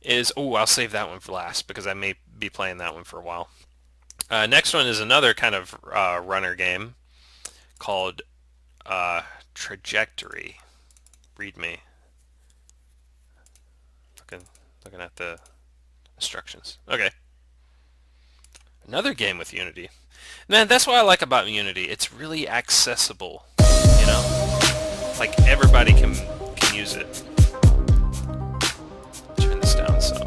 is... Oh, I'll save that one for last because I may be playing that one for a while. Next one is another kind of runner game called Trajectory. Read me. Looking at the instructions. Okay. Another game with Unity. Man, that's what I like about Unity. It's really accessible. You know? Like everybody can use it. Turn this down some.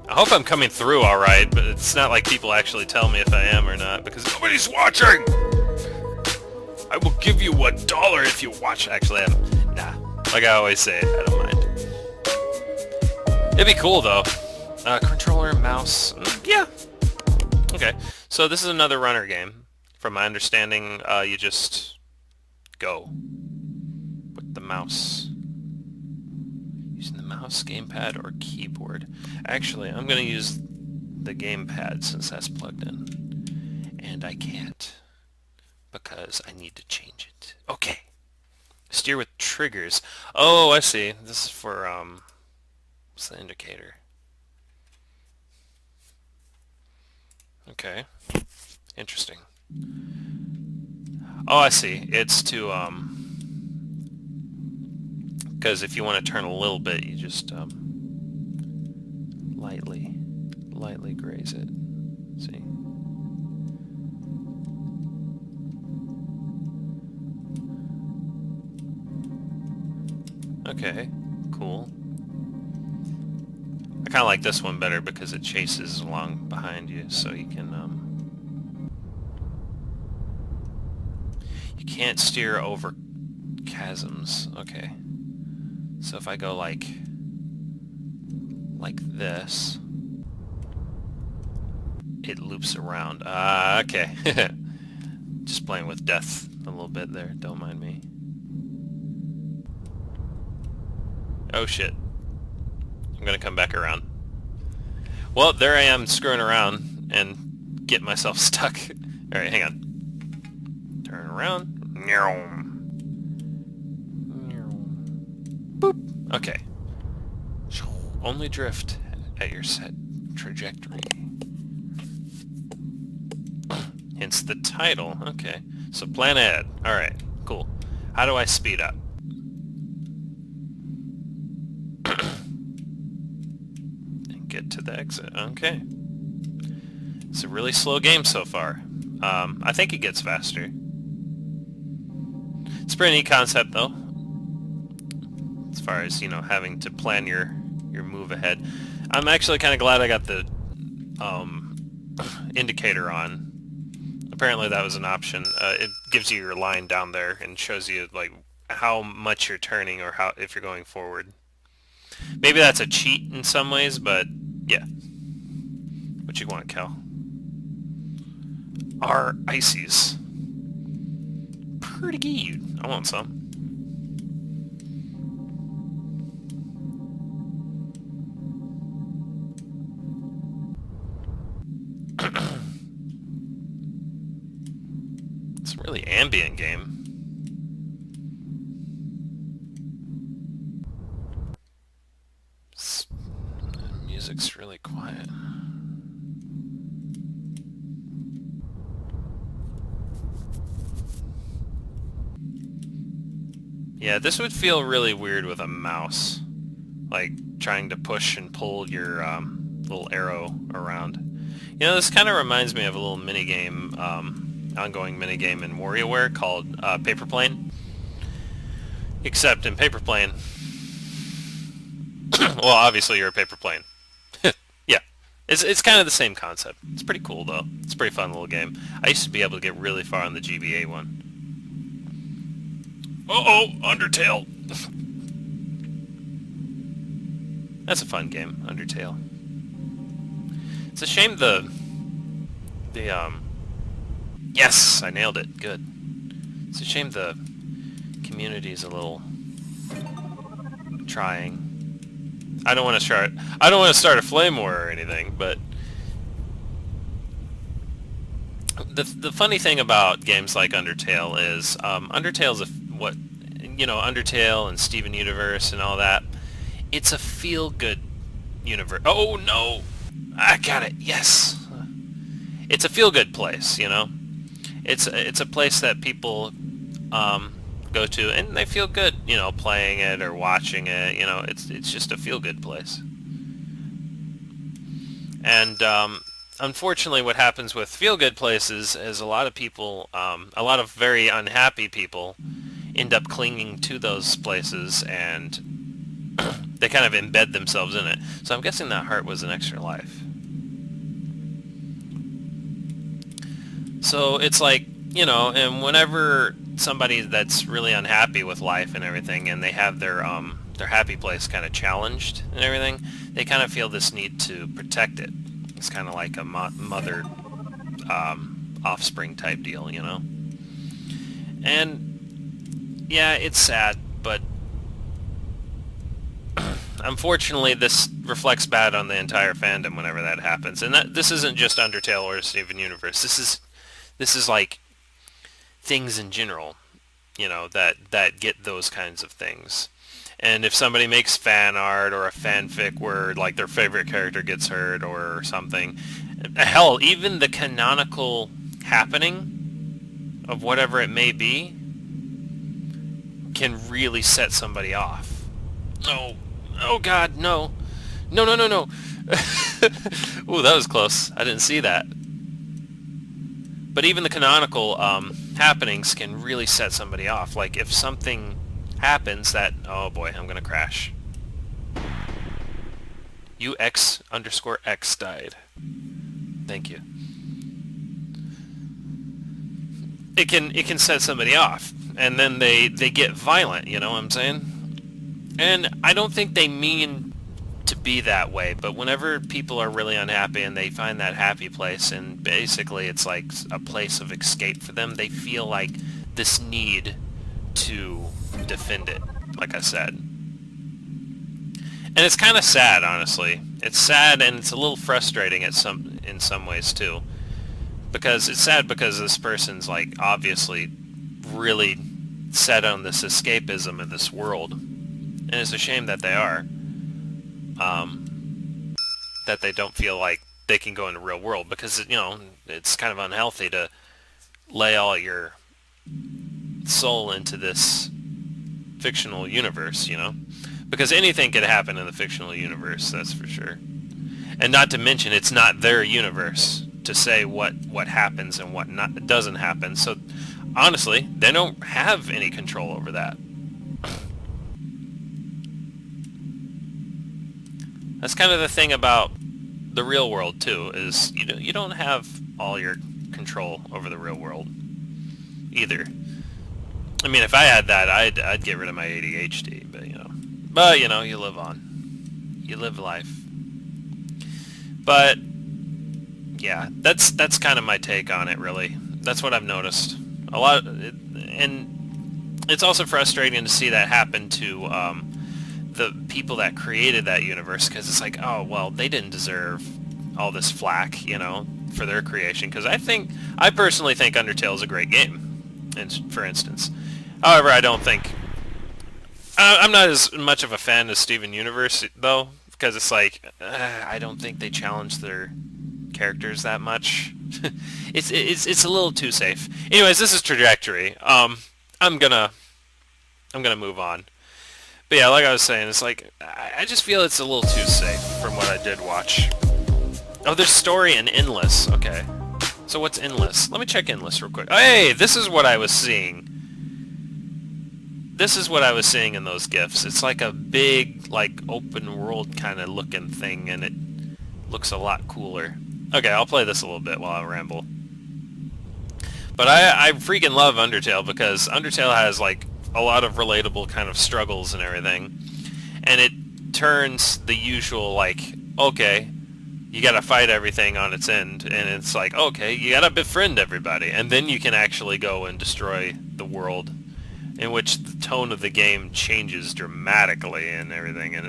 I hope I'm coming through alright, but it's not like people actually tell me if I am or not, because nobody's watching! I will give you $1 if you watch. Actually, nah. Like I always say, I don't mind. It'd be cool, though. Controller, mouse, yeah. Okay, so this is another runner game. From my understanding, you just go with the mouse. Using the mouse, gamepad, or keyboard. Actually, I'm going to use the gamepad since that's plugged in. And I can't, because I need to change it. Okay. Steer with triggers. Oh, I see. This is for, what's the indicator? Okay. Interesting. Oh, I see. It's to, because if you want to turn a little bit, you just, lightly graze it. See? Okay, cool. I kind of like this one better because it chases along behind you, so you can, you can't steer over chasms. Okay. So if I go like this, it loops around. Okay. Just playing with death a little bit there. Don't mind me. Oh shit. I'm gonna come back around. Well, there I am screwing around and get myself stuck. Alright, hang on. Turn around. Boop. Okay. Only drift at your set trajectory. Hence the title. Okay. So plan ahead. Alright, cool. How do I speed up? And get to the exit. Okay. It's a really slow game so far. I think it gets faster. It's a pretty neat concept though. As far as, you know, having to plan your move ahead. I'm actually kind of glad I got the indicator on. Apparently that was an option. It gives you your line down there and shows you like how much you're turning or how if you're going forward. Maybe that's a cheat in some ways, but yeah. What you want, Cal? Our ices. Pretty good. I want some. It's a really ambient game. The music's really quiet. Yeah, this would feel really weird with a mouse. Like, trying to push and pull your little arrow around. You know, this kind of reminds me of a little minigame, ongoing minigame in WarioWare called Paper Plane. Except in Paper Plane... well, obviously you're a paper plane. Yeah. It's kind of the same concept. It's pretty cool, though. It's a pretty fun little game. I used to be able to get really far on the GBA one. Uh-oh! Undertale! That's a fun game, Undertale. It's a shame the yes! I nailed it. Good. It's a shame the community's a little trying. I don't want to start a flame war or anything, but the funny thing about games like Undertale is Undertale's what you know, Undertale and Steven Universe and all that, it's a feel-good universe. Oh no! I got it. Yes. It's a feel-good place, you know. It's a place that people go to and they feel good, you know, playing it or watching it. You know, it's just a feel-good place. And unfortunately, what happens with feel-good places is a lot of people, a lot of very unhappy people, end up clinging to those places and they kind of embed themselves in it. So I'm guessing that heart was an extra life. So it's like, you know, and whenever somebody that's really unhappy with life and everything, and they have their happy place kind of challenged and everything, they kind of feel this need to protect it. It's kind of like a mother offspring type deal, you know. And yeah, it's sad, but unfortunately, this reflects bad on the entire fandom whenever that happens. And this isn't just Undertale or Steven Universe. This is like things in general, you know, that get those kinds of things. And if somebody makes fan art or a fanfic where like their favorite character gets hurt or something, hell, even the canonical happening of whatever it may be can really set somebody off. No. Oh god, no. No, no, no, no. Ooh, that was close. I didn't see that. But even the canonical happenings can really set somebody off. Like if something happens that, oh boy, I'm gonna crash. UX_X died. Thank you. It can set somebody off, and then they get violent. You know what I'm saying? And I don't think they mean to be that way, but whenever people are really unhappy and they find that happy place, and basically it's like a place of escape for them, they feel like this need to defend it, like I said. And it's kind of sad, honestly. It's sad, and it's a little frustrating in some ways too, because it's sad because this person's like obviously really set on this escapism in this world, and it's a shame that they are. That they don't feel like they can go in the real world, because, you know, it's kind of unhealthy to lay all your soul into this fictional universe, you know? Because anything could happen in the fictional universe, that's for sure. And not to mention, it's not their universe to say what happens and what doesn't happen. So, honestly, they don't have any control over that. That's kind of the thing about the real world too, is you don't have all your control over the real world either. I mean, if I had that, I'd get rid of my ADHD, but you know, you live on, you live life. But yeah, that's kind of my take on it, really. That's what I've noticed a lot, and it's also frustrating to see that happen to the people that created that universe, because it's like, oh, well, they didn't deserve all this flack, you know, for their creation, because I personally think Undertale is a great game, for instance. However, I don't think, I'm not as much of a fan of Steven Universe, though, because it's like, I don't think they challenge their characters that much. it's a little too safe. Anyways, this is Trajectory. I'm gonna move on. But yeah, like I was saying, it's like, I just feel it's a little too safe from what I did watch. Oh, there's story and endless. Okay. So what's endless? Let me check endless real quick. Oh, hey, this is what I was seeing. This is what I was seeing in those GIFs. It's like a big, like, open world kind of looking thing, and it looks a lot cooler. Okay, I'll play this a little bit while I ramble. But I freaking love Undertale, because Undertale has, like, a lot of relatable kind of struggles and everything, and it turns the usual, like, okay, you gotta fight everything on its end, and it's like, okay, you gotta befriend everybody, and then you can actually go and destroy the world, in which the tone of the game changes dramatically and everything, and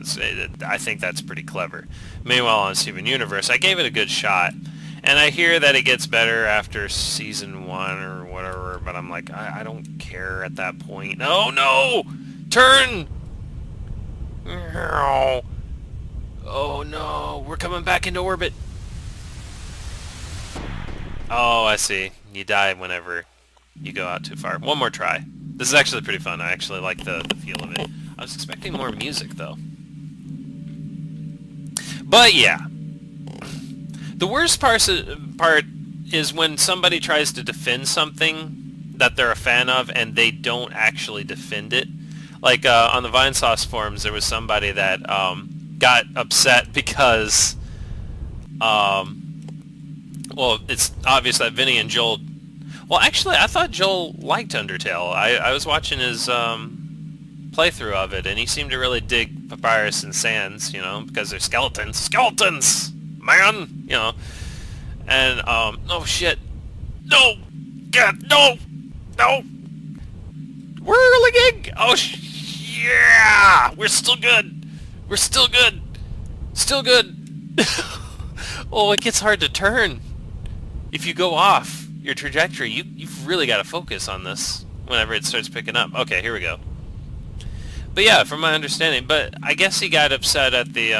I think that's pretty clever. Meanwhile, on Steven Universe, I gave it a good shot, And I hear that it gets better after season 1 or whatever, but I'm like, I don't care at that point. Oh no! Turn! Oh no, we're coming back into orbit. Oh, I see. You die whenever you go out too far. One more try. This is actually pretty fun. I actually like the feel of it. I was expecting more music, though. But yeah. The worst part is when somebody tries to defend something that they're a fan of and they don't actually defend it. Like on the Vinesauce forums, there was somebody that got upset because, well, it's obvious that Vinny and Joel... Well, actually, I thought Joel liked Undertale. I was watching his playthrough of it, and he seemed to really dig Papyrus and Sans, you know, because they're skeletons. Skeletons! Man! You know. And, oh shit. No! God, no! No! Whirligig! Oh, yeah! We're still good! We're still good! Still good! Oh, it gets hard to turn. If you go off your trajectory, you've really got to focus on this whenever it starts picking up. Okay, here we go. But yeah, from my understanding, but I guess he got upset at the,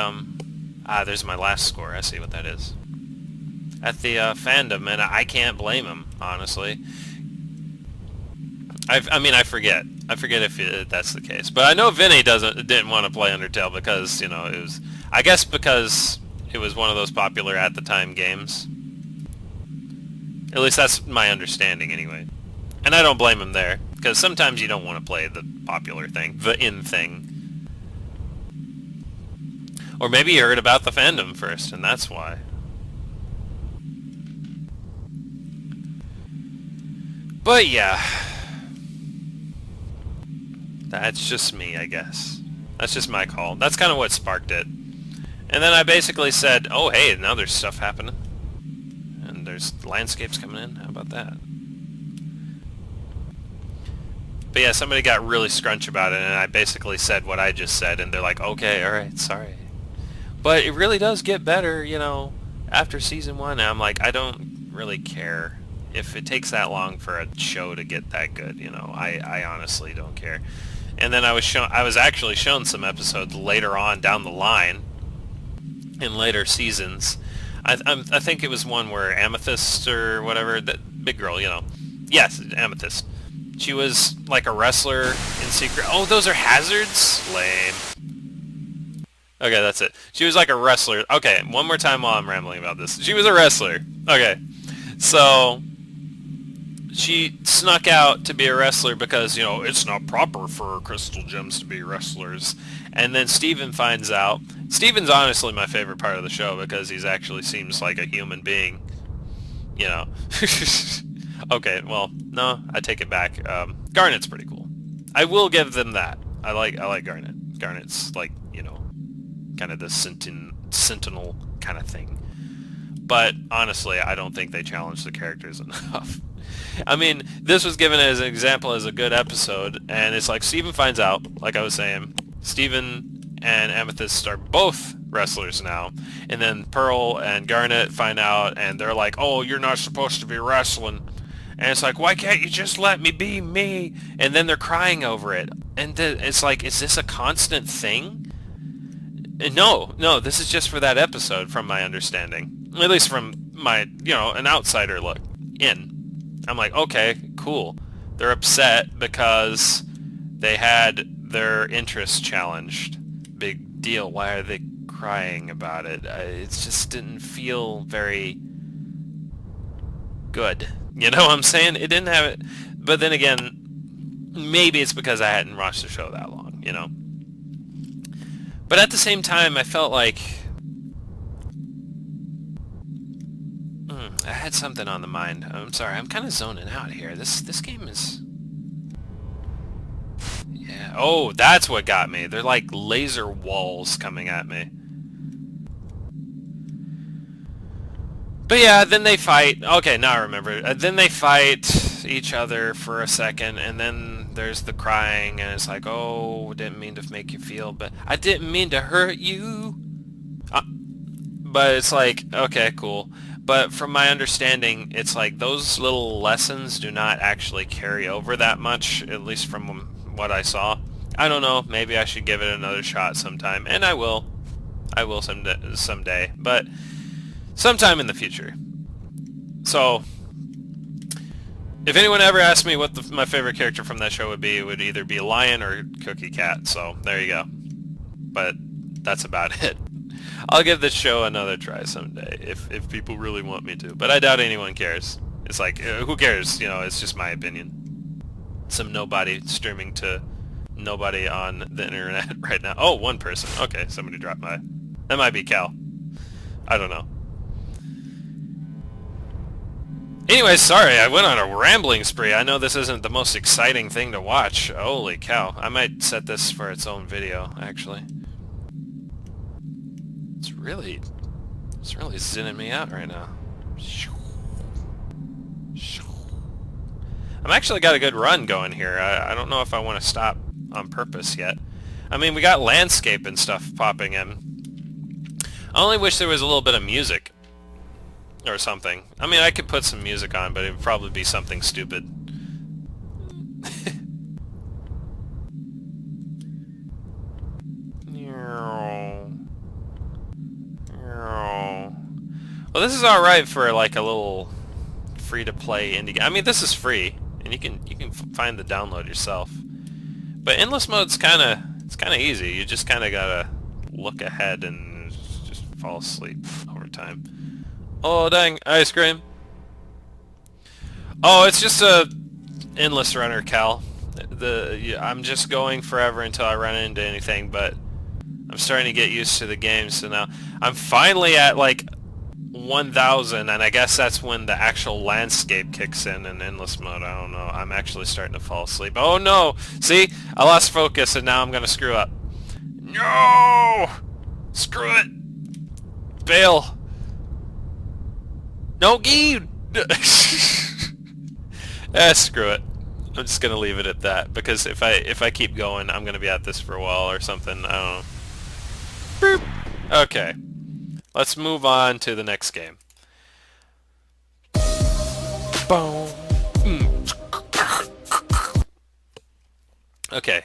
there's my last score. I see what that is. At the fandom, and I can't blame him, honestly. I mean, I forget. I forget if that's the case. But I know Vinny didn't want to play Undertale because, you know, it was... I guess because it was one of those popular at the time games. At least that's my understanding, anyway. And I don't blame him there, because sometimes you don't want to play the popular thing, the in thing. Or maybe you heard about the fandom first, and that's why. But yeah, that's just me, I guess. That's just my call. That's kind of what sparked it. And then I basically said, oh hey, now there's stuff happening. And there's landscapes coming in. How about that? But yeah, somebody got really scrunch about it, and I basically said what I just said, and they're like, okay, alright, sorry. But it really does get better, you know, after Season 1. And I'm like, I don't really care if it takes that long for a show to get that good, you know. I honestly don't care. And then I was actually shown some episodes later on down the line, in later seasons. I think it was one where Amethyst or whatever, that big girl, you know. Yes, Amethyst. She was like a wrestler in secret. Oh, those are hazards? Lame. Okay, that's it. She was like a wrestler. Okay, one more time while I'm rambling about this. She was a wrestler. Okay. So she snuck out to be a wrestler because, you know, it's not proper for crystal gems to be wrestlers. And then Steven finds out. Steven's honestly my favorite part of the show because he's actually seems like a human being. You know. Okay, well, no, I take it back. Garnet's pretty cool. I will give them that. I like Garnet. Garnet's like, you know, kind of the sentinel kind of thing. But honestly, I don't think they challenged the characters enough. I mean, this was given as an example as a good episode, and it's like Steven finds out, like I was saying, Steven and Amethyst are both wrestlers now, and then Pearl and Garnet find out, and they're like, oh, you're not supposed to be wrestling. And it's like, why can't you just let me be me? And then they're crying over it. And it's like, is this a constant thing? And no, this is just for that episode, from my understanding. At least from my, you know, an outsider look in. I'm like, okay, cool. They're upset because they had their interests challenged. Big deal. Why are they crying about it? It just didn't feel very good. You know what I'm saying? It didn't have it. But then again, maybe it's because I hadn't watched the show that long, you know? But at the same time, I felt like I had something on the mind. I'm sorry, I'm kind of zoning out here. This game is... Yeah. Oh, that's what got me. They're like laser walls coming at me. But yeah, then they fight. Okay, now I remember. Then they fight each other for a second, and then there's the crying, and it's like, oh, didn't mean to make you feel, but I didn't mean to hurt you. But it's like, okay, cool. But from my understanding, it's like those little lessons do not actually carry over that much, at least from what I saw. I don't know, maybe I should give it another shot sometime, and I will. I will someday, but sometime in the future. So, if anyone ever asked me what my favorite character from that show would be, it would either be Lion or Cookie Cat, so there you go. But that's about it. I'll give this show another try someday, if people really want me to, but I doubt anyone cares. It's like, who cares, you know, it's just my opinion. Some nobody streaming to nobody on the internet right now. Oh, one person. Okay, somebody dropped by. That might be Cal. I don't know. Anyway, sorry, I went on a rambling spree. I know this isn't the most exciting thing to watch. Holy cow. I might set this for its own video, actually. It's really zenning me out right now. I'm actually got a good run going here. I don't know if I want to stop on purpose yet. I mean, we got landscape and stuff popping in. I only wish there was a little bit of music or something. I mean, I could put some music on, but it would probably be something stupid. Well, this is alright for like a little free-to-play indie game. I mean, this is free, and you can find the download yourself. But endless mode's kind of easy. You just kind of gotta look ahead and just fall asleep over time. Oh dang, ice cream! Oh, it's just a endless runner, Cal. I'm just going forever until I run into anything, but I'm starting to get used to the game, so now I'm finally at like 1,000, and I guess that's when the actual landscape kicks in endless mode. I don't know. I'm actually starting to fall asleep. Oh no! See? I lost focus, and now I'm gonna screw up. No! Screw it! Bail! No, Gee! Screw it. I'm just gonna leave it at that, because if I keep going, I'm gonna be at this for a while or something. I don't know. Boop. Okay. Let's move on to the next game. Boom. Okay,